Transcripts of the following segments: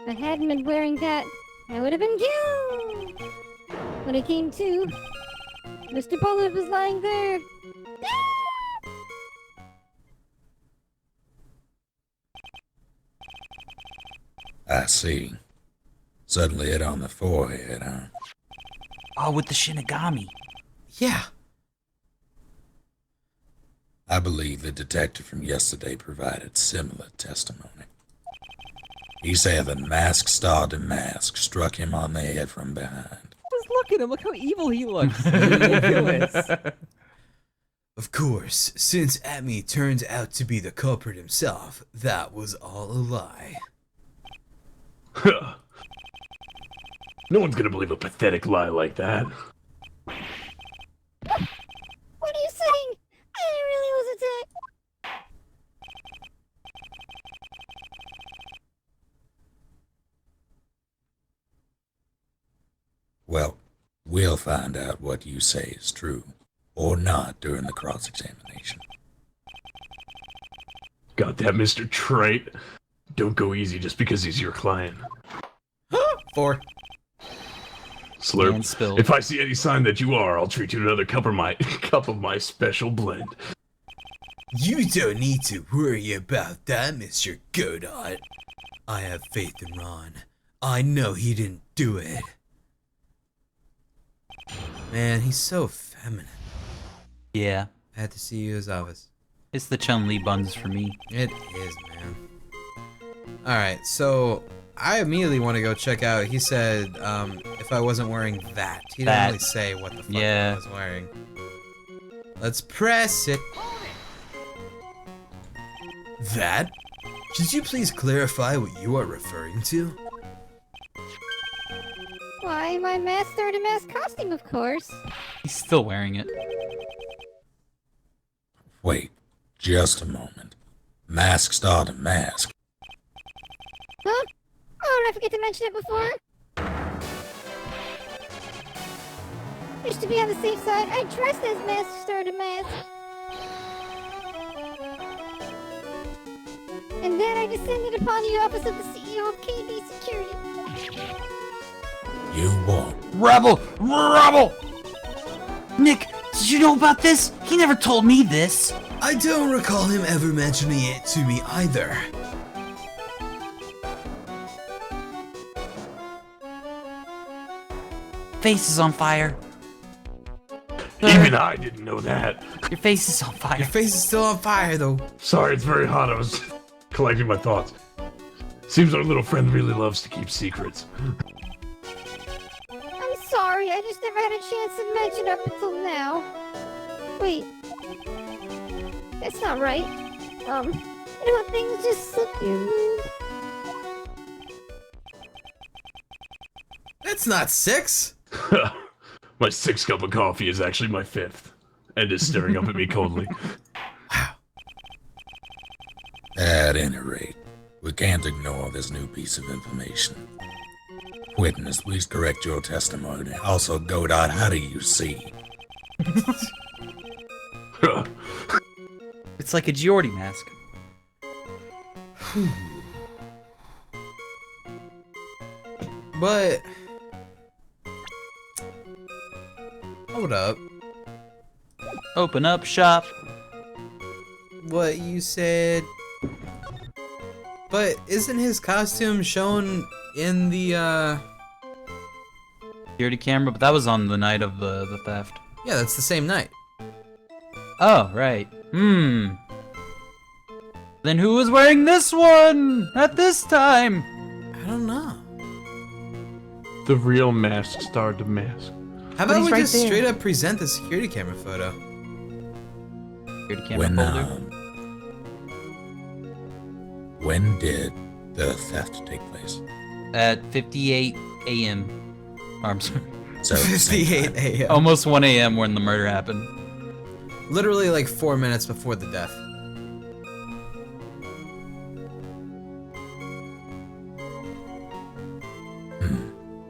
If I hadn't been wearing that, I would have been killed. When it came to, Mr. Bullet was lying there. I see. Suddenly hit on the forehead, huh? Oh, with the Shinigami. Yeah. I believe the detective from yesterday provided similar testimony. He said that masked star DeMasque struck him on the head from behind. Just look at him. Look how evil he looks. Ridiculous. Of course, since Amy turned out to be the culprit himself, that was all a lie. No one's gonna believe a pathetic lie like that. What are you saying? I really was attacked. Well, we'll find out what you say is true or not during the cross-examination. Got that, Mr. Wright? Don't go easy just because he's your client. 4. Slurp. And spilled. If I see any sign that you are, I'll treat you to another cup of my special blend. You don't need to worry about that, Mr. Godot. I have faith in Ron. I know he didn't do it. Man, he's so feminine. Yeah, I had to see you his office. it's the Chun-Li buns for me. It is, man. Alright, so I immediately want to go check out. He said, if I wasn't wearing that. He didn't really say what the fuck I was wearing. Let's press it. That? Could you please clarify what you are referring to? Why, my mask star DeMasque costume, of course. He's still wearing it. Wait, just a moment. Masked star DeMasque. Huh? Oh, did I forget to mention it before? Just to be on the safe side, I dressed as masked star DeMasque. And then I descended upon the office of the CEO of KD Security. You won't. Rebel! Rebel! Nick, did you know about this? He never told me this. I don't recall him ever mentioning it to me either. Face is on fire. Even I didn't know that. Your face is on fire. Your face is still on fire, though. Sorry, it's very hot. I was collecting my thoughts. Seems our little friend really loves to keep secrets. I'm sorry, I just never had a chance to mention up until now. Wait. That's not right. You know, things just slip you. That's not 6. My 6th cup of coffee is actually my 5th, and is staring up at me coldly. At any rate, we can't ignore this new piece of information. Witness, please correct your testimony. Also, Godot, how do you see? It's like a Geordie mask. But... hold up. Open up shop. What you said... But isn't his costume shown in the, Security camera, but that was on the night of the theft. Yeah, that's the same night. Oh, right. Then who was wearing this one at this time? I don't know. The real masked star DeMasque. How about he's we right just there. straight up present the security camera photo? Security camera folder. When did the theft take place? At 58 a.m. Or, I'm sorry. So, same 58 time. a.m. Almost 1 a.m. when the murder happened. Literally like 4 minutes before the death.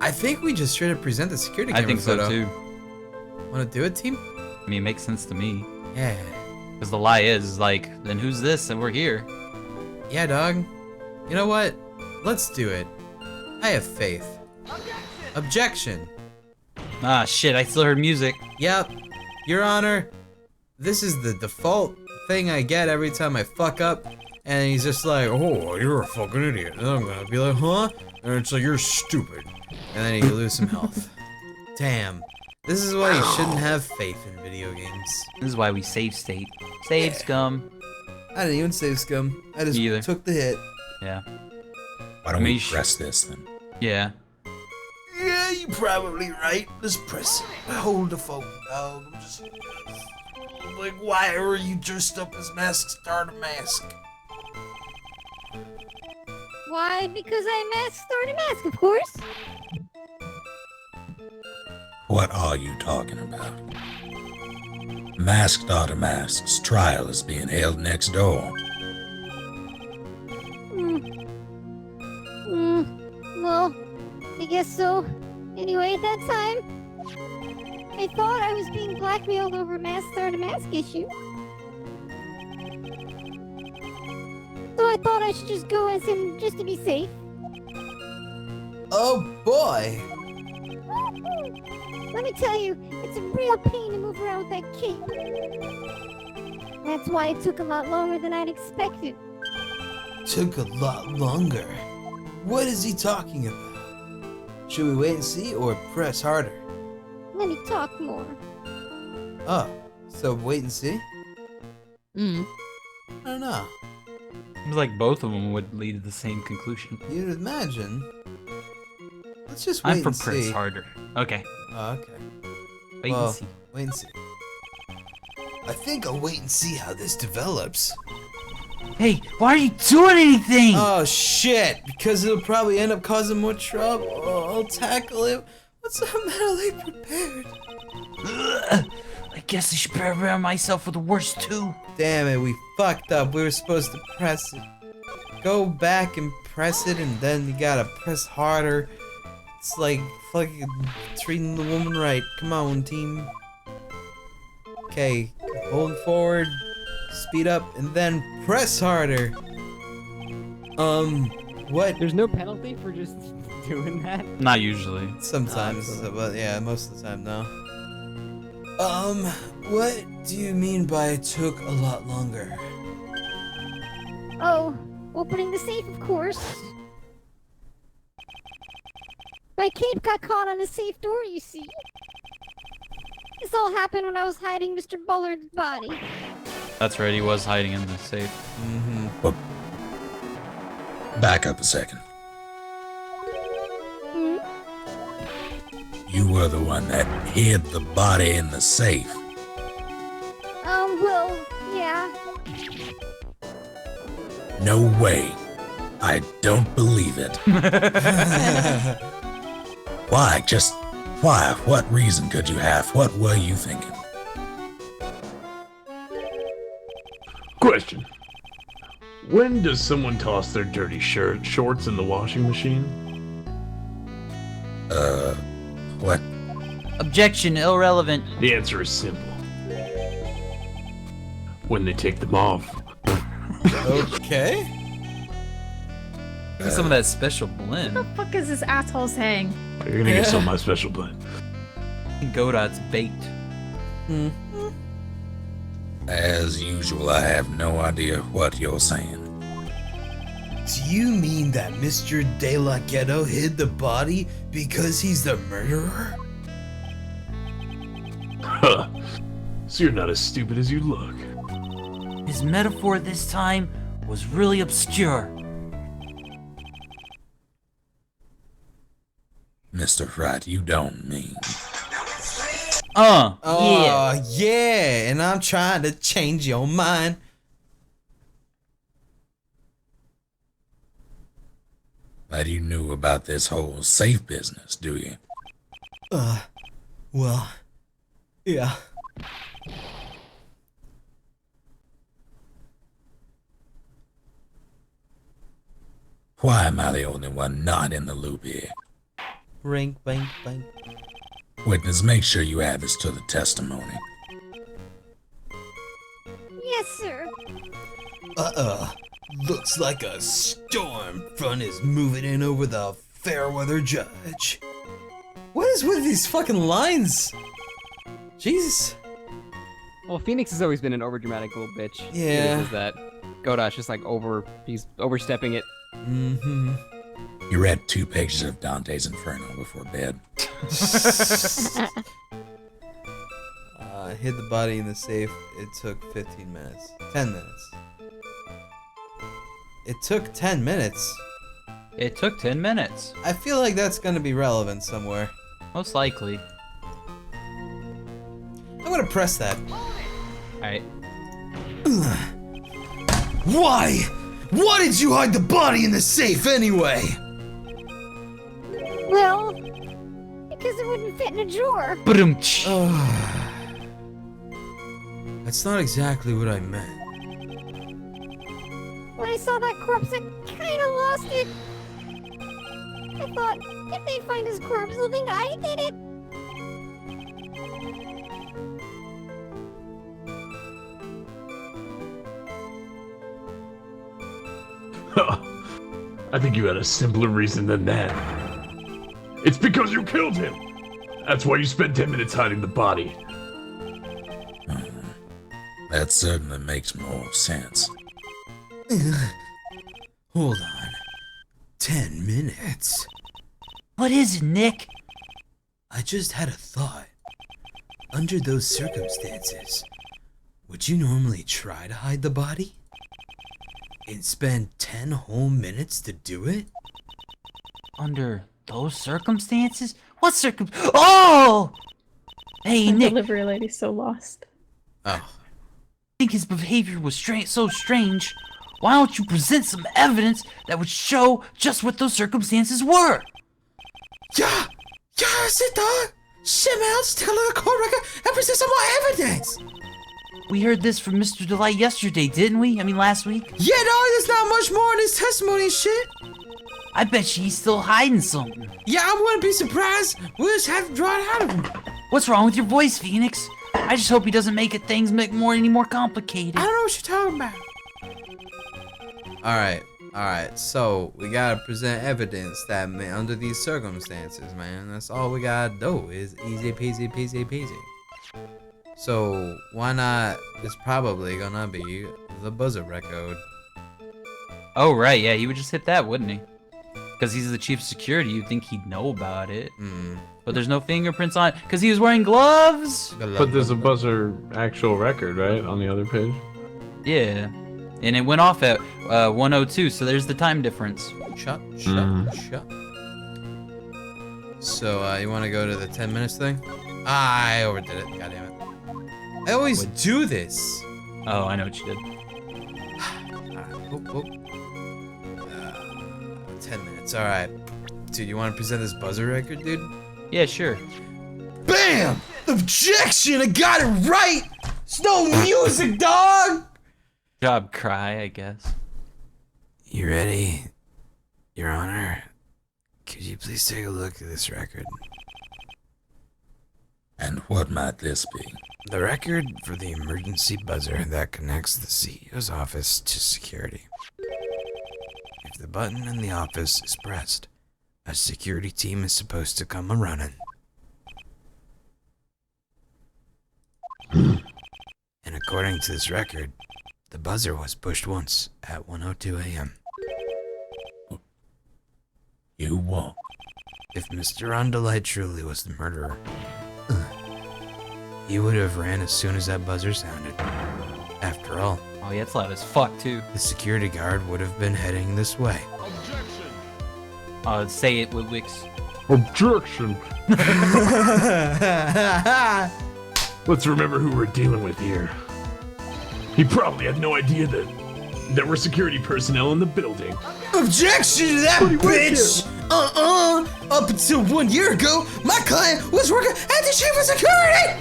I think we just straight up present the security I camera think photo. so too. Wanna do it, team? I mean, it makes sense to me. Yeah. Because the lie is, like, then who's this and we're here? Yeah, dog. You know what? Let's do it. I have faith. Objection. Ah, shit, I still heard music. Yep. Your Honor, this is the default thing I get every time I fuck up. And he's just like, oh, you're a fucking idiot. And I'm gonna be like, huh? And it's like, you're stupid. And then you lose some health. Damn. This is why you shouldn't have faith in video games. This is why we save state. Save scum. I didn't even save scum. I just Either. took the hit. Yeah. Why don't we Mish. press this then? Yeah. Yeah, you're probably right. Let's press it. Hold the phone, dog. I'm just... Like, why are you dressed up as Mask Star DeMasque? Why? Because I mask started mask, of course. What are you talking about? Masked DeMasque's trial is being held next door. Well, I guess so. Anyway, at that time, I thought I was being blackmailed over a mask started mask issue. So I thought I should just go as him just to be safe. Oh boy! Let me tell you, it's a real pain to move around with that cape. That's why it took a lot longer than I'd expected. Took a lot longer. What is he talking about? Should we wait and see or press harder? Let me talk more. Oh, so wait and see? Mm. I don't know. Seems like both of them would lead to the same conclusion. You'd imagine. Let's just wait I'm for and press see. harder. Okay. Oh, okay. Wait Well, and see. wait and see. I think I'll wait and see how this develops. Hey, why are you doing anything? Oh shit! Because it'll probably end up causing more trouble. I'll tackle it. What's so mentally prepared? I guess I should prepare myself for the worst too. Damn it, we fucked up. We were supposed to press it. Go back and press it, and then you gotta press harder. It's like fucking treating the woman right. Come on, team. Okay, hold forward, speed up, and then press harder. What? There's no penalty for just doing that. Not usually. Sometimes, but yeah, most of the time, no. What do you mean by it took a lot longer? Oh, opening the safe, of course. My cape got caught on the safe door, you see. This all happened when I was hiding Mr. Bullard's body. That's right, he was hiding in the safe. Mm-hmm. But back up a second. Hmm? You were the one that hid the body in the safe. Well, yeah. No way. I don't believe it. Why? Just why? What reason could you have? What were you thinking? Question. When does someone toss their dirty shorts in the washing machine? What? Objection, irrelevant. The answer is simple. When they take them off. Okay. Look at some of that special blend. What the fuck is this asshole saying? You're gonna get some of my special blend. Godot's bait. As usual, I have no idea what you're saying. Do you mean that Mr. De La Ghetto hid the body because he's the murderer? Huh. So you're not as stupid as you look. His metaphor this time was really obscure. Mr. Wright, you don't mean. Yeah. Oh, yeah, and I'm trying to change your mind. That you knew about this whole safe business, do you? Well, yeah. Why am I the only one not in the loop here? Ring, bang, bang. Witness, make sure you add this to the testimony. Yes, sir. Looks like a storm front is moving in over the fair weather judge. What is with these fucking lines? Jesus. Well, Phoenix has always been an overdramatic little bitch. Yeah. Is that Godot's just like he's overstepping it. Mm-hmm. You read 2 pages of Dante's Inferno before bed. Hid the body in the safe. It took 15 minutes. 10 minutes. It took 10 minutes. It took 10 minutes. I feel like that's gonna be relevant somewhere. Most likely. I'm gonna press that. Alright. Why? Why did you hide the body in the safe anyway? Well, because it wouldn't fit in a drawer. That's not exactly what I meant. When I saw that corpse, I kinda lost it. I thought, if they find his corpse, they'll think I did it. I think you had a simpler reason than that. It's because you killed him! That's why you spent 10 minutes hiding the body. That certainly makes more sense. Hold on. 10 minutes? What is it, Nick? I just had a thought. Under those circumstances, would you normally try to hide the body? And spend 10 whole minutes to do it? Under those circumstances? What Oh! Hey, The Nick, I delivery lady's so lost. Oh. think his behavior was so strange. Why don't you present some evidence that would show just what those circumstances were? Yeah! Yes, it does! Shit, man, I'll just take a look at the court record and present some more evidence! We heard this from Mr. Delight yesterday, didn't we? I mean, last week? Yeah, no, there's not much more in his testimony and shit. I bet he's still hiding something. Yeah, I wouldn't be surprised. We'll just have to draw it out of him. What's wrong with your voice, Phoenix? I just hope he doesn't make things any more complicated. I don't know what you're talking about. Alright, so we gotta present evidence that, man, under these circumstances, man, that's all we gotta do is easy peasy peasy peasy. So, why not, it's probably gonna be the buzzer record. Oh, right, yeah, he would just hit that, wouldn't he? Because he's the chief of security, you'd think he'd know about it. But there's no fingerprints on it, because he was wearing gloves! But there's a buzzer actual record, right, on the other page? Yeah. And it went off at 1:02, so there's the time difference. Shut. So, you wanna go to the 10 minutes thing? I overdid it, goddammit. I always do this! Oh, I know what you did. Alright, 10 minutes, alright. Dude, you wanna present this buzzer record, dude? Yeah, sure. BAM! Objection! I got it right! It's no music, dog! Job, Cry, I guess. You ready, Your Honor? Could you please take a look at this record? And what might this be? The record for the emergency buzzer that connects the CEO's office to security. If the button in the office is pressed, a security team is supposed to come a-running. And according to this record, the buzzer was pushed once at 1:02 a.m. You won't. If Mr. Rondelite truly was the murderer, he would have ran as soon as that buzzer sounded. After all, Oh, yeah, it's loud as fuck, too. the security guard would have been heading this way. Say it with Wix. Objection! Let's remember who we're dealing with here. He probably had no idea that there were security personnel in the building. Objection to that, bitch! Up until 1 year ago, my client was working at the chief of security!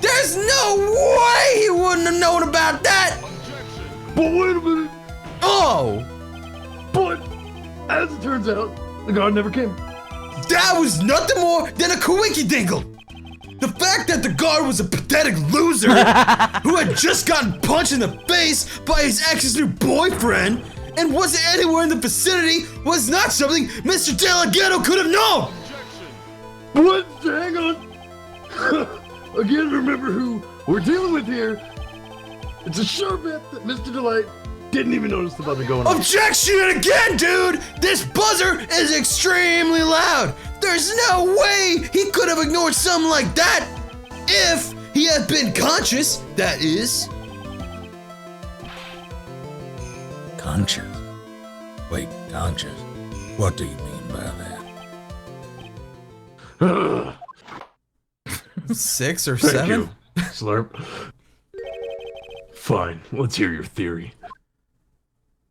There's no way he wouldn't have known about that! But wait a minute! Oh! But, as it turns out, the guard never came. That was nothing more than a coinkydingle! The fact that the guard was a pathetic loser who had just gotten punched in the face by his ex's new boyfriend and wasn't anywhere in the vicinity was not something Mr. Delgado could have known! What? Hang on. Again, remember who we're dealing with here. It's a sure bet that Mr. Delight didn't even notice the buzzer going off. Objection again, dude! This buzzer is extremely loud! There's no way he could have ignored something like that! If he had been conscious, that is. Conscious? Wait, conscious? What do you mean by that? 6 or Thank 7? you, Slurp. Fine, let's hear your theory.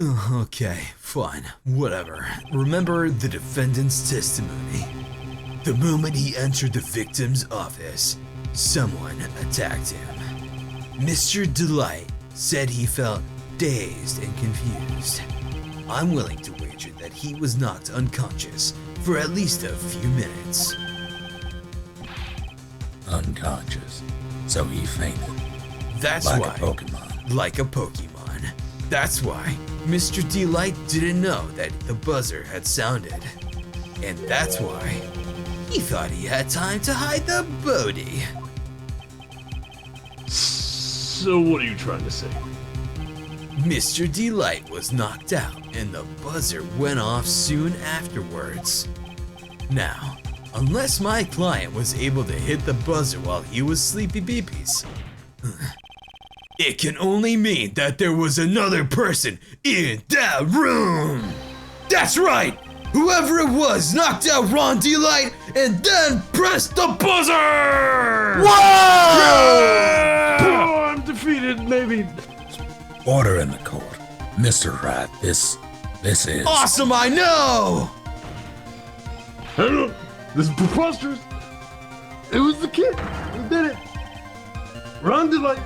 Okay, fine, whatever. Remember the defendant's testimony. The moment he entered the victim's office, someone attacked him. Mr. Delight said he felt dazed and confused. I'm willing to wager that he was knocked unconscious for at least a few minutes. Unconscious. So he fainted. That's Like why. a Pokemon. Like a Pokemon. That's why Mr. Delight didn't know that the buzzer had sounded. And that's why he thought he had time to hide the booty. So what are you trying to say? Mr. Delight was knocked out and the buzzer went off soon afterwards. Now, unless my client was able to hit the buzzer while he was sleepy beepies, it can only mean that there was another person in that room. That's right! Whoever it was knocked out Ron Delight and then pressed the buzzer! Whoa! Oh, I'm defeated, maybe. Order in the court. Mr. Wright, this is... Awesome, I know! Hang on. This is preposterous. It was the kid who did it. Ron Delight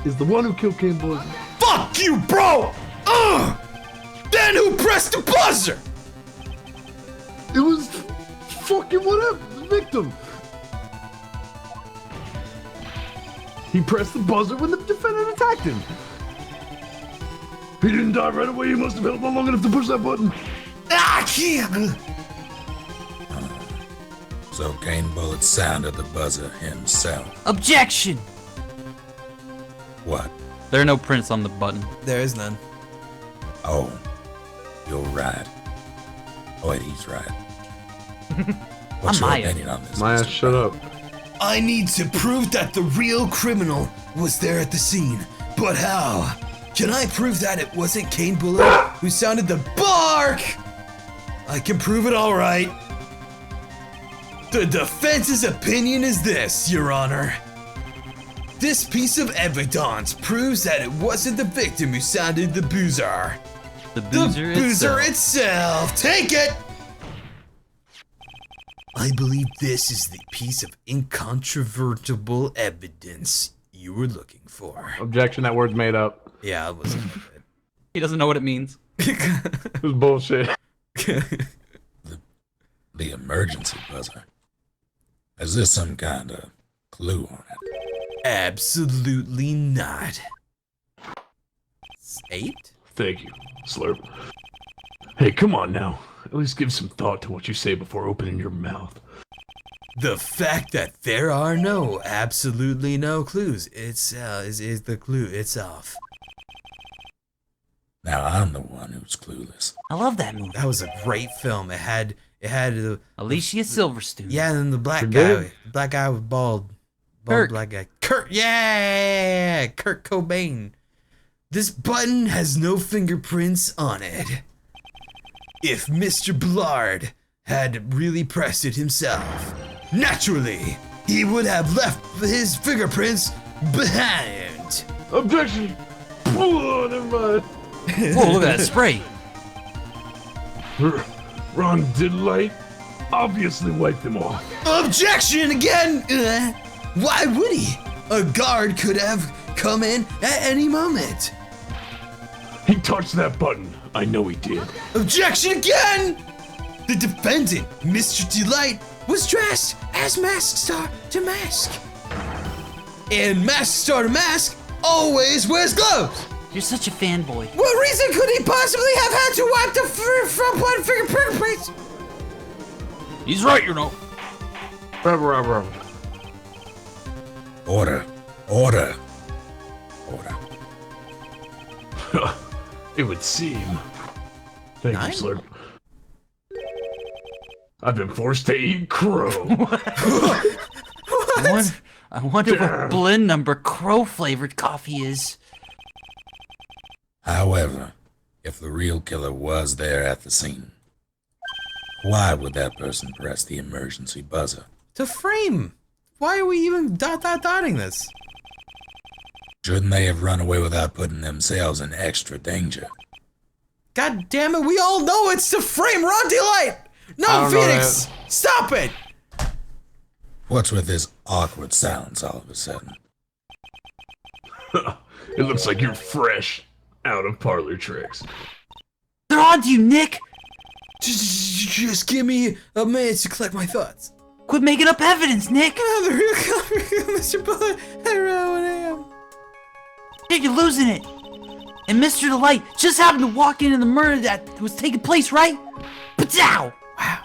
is the one who killed Cane Boys. Fuck you, bro! Then who pressed the buzzer? It was fucking whatever, the victim. He pressed the buzzer when the defendant attacked him. He didn't die right away. He must have held on long enough to push that button. So Cane Bullet sounded the buzzer himself. Objection! What? There are no prints on the button. There is none. Oh, you're right. Oh wait, he's right. What's your Maya. opinion on this? Maya, Mr. shut up. I need to prove that the real criminal was there at the scene. But how? Can I prove that it wasn't Cane Bullet who sounded the bark? I can prove it all right. The defense's opinion is this, Your Honor. This piece of evidence proves that it wasn't the victim who sounded the boozer. The The boozer, boozer itself. itself. Take it! I believe this is the piece of incontrovertible evidence you were looking for. Objection, that word's made up. Yeah, it wasn't He doesn't know what it means. It was bullshit. good. The emergency buzzer. Is this some kind of clue on it? Absolutely not. 8? Thank you, Slurp. Hey, come on now. At least give some thought to what you say before opening your mouth. The fact that there are absolutely no clues, is the clue itself. Now I'm the one who's clueless. I love that movie. That was a great film. It had Alicia Silverstone. yeah, and the black It guy, did? black guy with bald Kirk. black guy. Kurt Cobain. This button has no fingerprints on it. If Mr. Blard had really pressed it himself, naturally, he would have left his fingerprints behind. Objection! Oh, never mind. Whoa, look at that spray. Ron Delight obviously wiped them off. Objection again! Why would he? A guard could have come in at any moment. He touched that button. I know he did. Objection again! The defendant, Mr. Delight, was dressed as Mask Star DeMasque. And Mask Star DeMasque always wears gloves. You're such a fanboy. What reason could he possibly have had to wipe the front one fingerprints? He's right, you know. Bravo. Order. Order. It would seem. Thank Nine? you, Slurp. I've been forced to eat crow. I wonder what blend number crow-flavored coffee is. However, if the real killer was there at the scene, why would that person press the emergency buzzer? To frame. Why are we even dotting this? Shouldn't they have run away without putting themselves in extra danger? God damn it, we all know it's to frame Ron Delight! No, Phoenix! Stop it! What's with this awkward silence all of a sudden? It looks like you're fresh out of parlor tricks. They're on to you, Nick! Just give me a minute to collect my thoughts. Quit making up evidence, Nick! The real killer, Mr. Bullet, at around 1 a.m. Nick, you're losing it! And Mr. Delight just happened to walk into the murder that was taking place, right? Padow! Wow.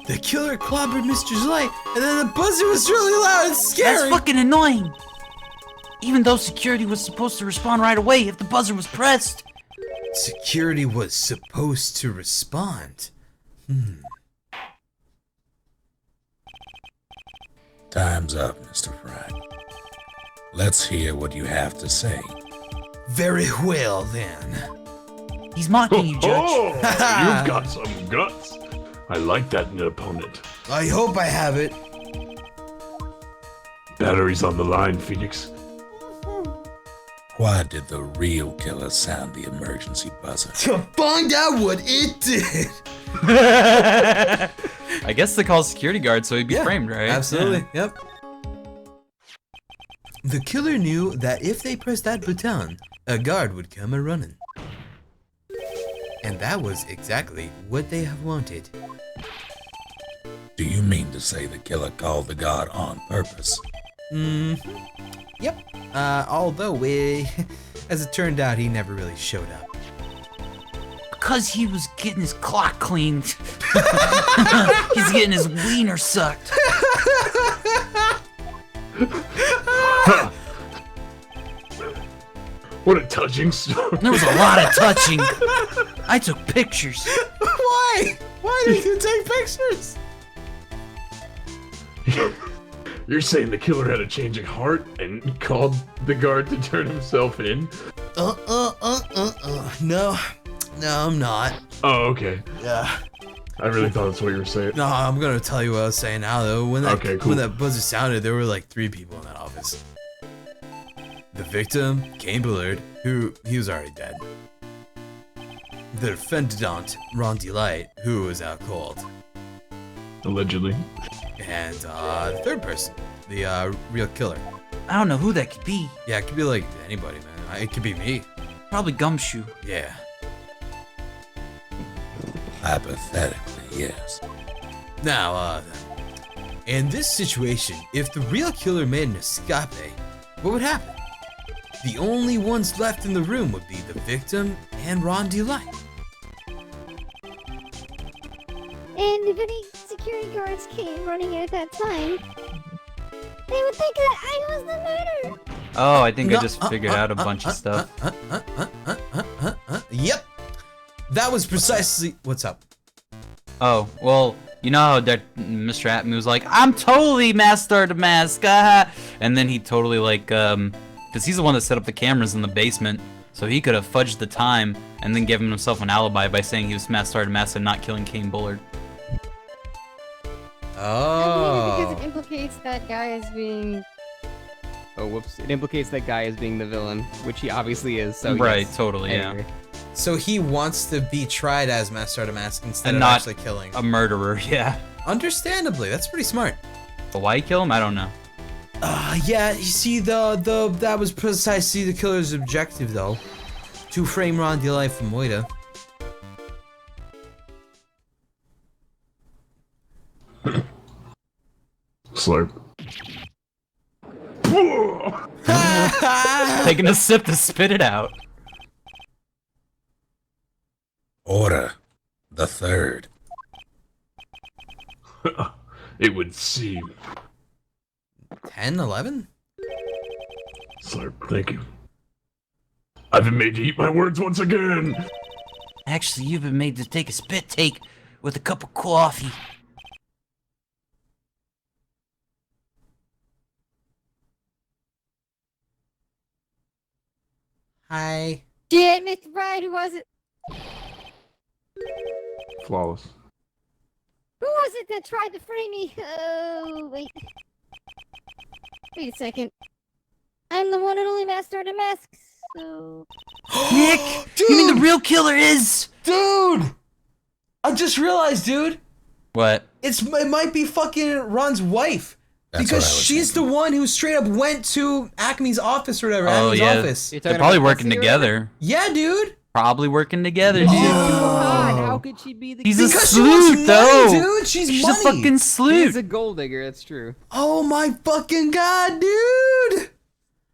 The killer clobbered Mr. Delight, and then the buzzer was really loud and scary. That's fucking annoying! Even though security was supposed to respond right away if the buzzer was pressed. Security was supposed to respond. Time's up, Mr. Wright. Let's hear what you have to say. Very well, then. He's mocking you, Judge. Oh, you've got some guts. I like that in an opponent. I hope I have it. Batteries on the line, Phoenix. Why did the real killer sound the emergency buzzer? To find out what it did. I guess they call security guard so he'd be framed, right? Absolutely, yep. The killer knew that if they pressed that button, a guard would come a-running. And that was exactly what they have wanted. Do you mean to say the killer called the guard on purpose? Yep. Although, as it turned out, he never really showed up. Because he was getting his clock cleaned. He's getting his wiener sucked. What a touching story. There was a lot of touching. I took pictures. Why? Why did you take pictures? You're saying the killer had a change of heart and called the guard to turn himself in? No, I'm not. Oh, okay. Yeah. I really thought that's what you were saying. No, I'm gonna tell you what I was saying now, though. When that, Okay, cool. when that buzzer sounded, there were like 3 people in that office. The victim, Kane Bullard, he was already dead. The defendant, Ron Delight, who was out cold. Allegedly. And the third person, the real killer. I don't know who that could be. Yeah, it could be like anybody, man. It could be me. Probably Gumshoe. Yeah. Hypothetically, yes. Now, in this situation, if the real killer made an escape, what would happen? The only ones left in the room would be the victim and Ron Delight. And if any security guards came running in at that time, they would think that I was the murderer. Oh, I think I just figured out a bunch of stuff. Yep. That was precisely... What's up? Oh, well, you know how that Mr. Atman was like, I'm totally Master DeMasque, and then he totally like, because he's the one that set up the cameras in the basement, so he could have fudged the time and then given himself an alibi by saying he was Master DeMasque and not killing Kane Bullard. I believe it because Oh. it implicates that guy as being... Oh, whoops. It implicates that guy as being the villain, which he obviously is, so Right, yes. totally, I yeah. agree. So he wants to be tried as Master DeMasque instead And of not actually killing. A murderer, yeah. Understandably, that's pretty smart. But why he kill him? I don't know. Yeah, you see, that was precisely the killer's objective, though. To frame Ron Delight from Moida. Slurp. Taking a sip to spit it out. third. It would seem. 10, 11? Sir, thank you. I've been made to eat my words once again. Actually, you've been made to take a spit take with a cup of coffee. Hi. Shit, Mr. Wright, who was it? Flawless. Who was it that tried to free me? Oh, wait. Wait a second. I'm the one and only master of DeMasque, so... Nick! Dude! You mean the real killer is... Dude! I just realized, dude. What? It might be fucking Ron's wife. That's because what I was she's thinking. the one who straight up went to Acme's office or whatever. Oh, Acme's yeah. office. You're They're talking probably about working Bussy or together. Yeah, dude. Probably working together, dude. God, how could she be the? He's killer? a Because she wants sleuth, money, though. dude. She's She's money. a fucking She is sleuth. a gold digger. That's true. Oh my fucking god, dude.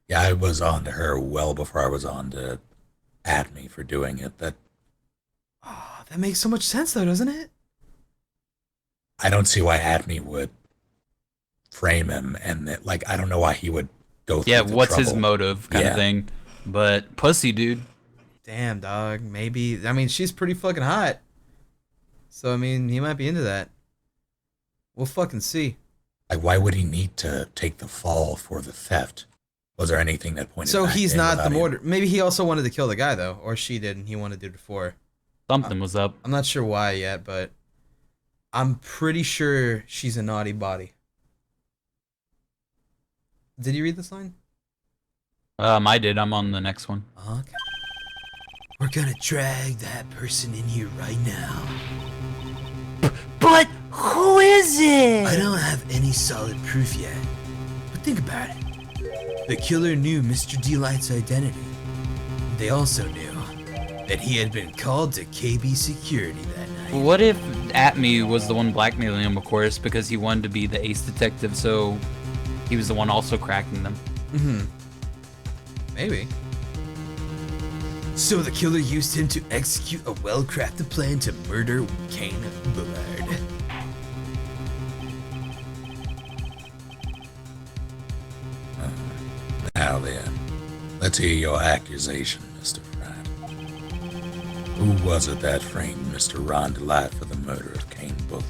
Yeah, I was on to her well before I was on to Atme for doing it. Oh, that makes so much sense, though, doesn't it? I don't see why Atme would frame him, and that, like, I don't know why he would go through Yeah, the what's his trouble. motive kind of Yeah. thing. But pussy, dude. Damn, dog. Maybe. I mean, she's pretty fucking hot. So, I mean, he might be into that. We'll fucking see. Like, why would he need to take the fall for the theft? Was there anything that pointed So back he's to him not the without him? mortar. Maybe he also wanted to kill the guy, though. Or she did, and he wanted to do it before. Something was up. I'm not sure why yet, but I'm pretty sure she's a naughty body. Did you read this line? I did. I'm on the next one. Okay. We're gonna drag that person in here right now. But who is it? I don't have any solid proof yet, but think about it. The killer knew Mr. Delight's identity. They also knew that he had been called to KB security that night. What if Atme was the one blackmailing him, of course, because he wanted to be the ace detective, so he was the one also cracking them? Mm-hmm. Maybe. So the killer used him to execute a well-crafted plan to murder Kane Bullard. Now then, let's hear your accusation, Mr. Wright. Who was it that framed Mr. Ron Delight for the murder of Kane Bullard?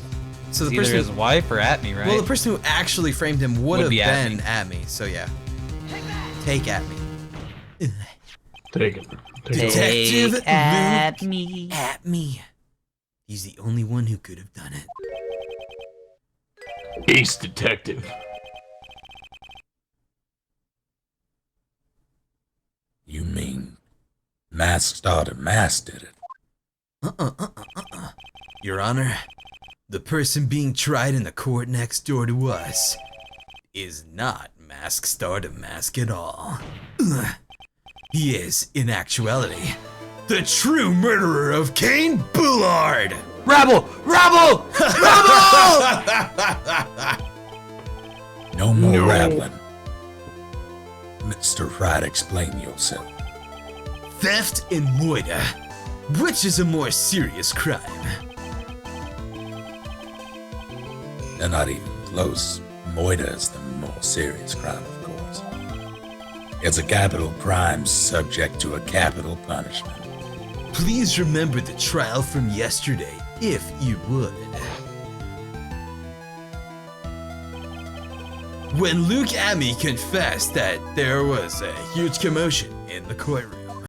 So the It's either person, his wife or Atme, right? well, the person who actually framed him would have be been Atme. Atme. So yeah, take Atme. Take it. Take it. Detective Take at Luke me. Atme. He's the only one who could have done it. Ace detective. You mean Masked Star DeMasque did it? Your Honor, the person being tried in the court next door to us is not Masked Star DeMasque at all. He is, in actuality, the true murderer of Kane Bullard! Rabble! Rabble! No more rambling. Mr. Wright, explain yourself. Theft and murder. Which is a more serious crime? They're not even close. Murder is the more serious crime, of course. It's a capital crime subject to a capital punishment. Please remember the trial from yesterday, if you would. When Luke Atme confessed that there was a huge commotion in the courtroom.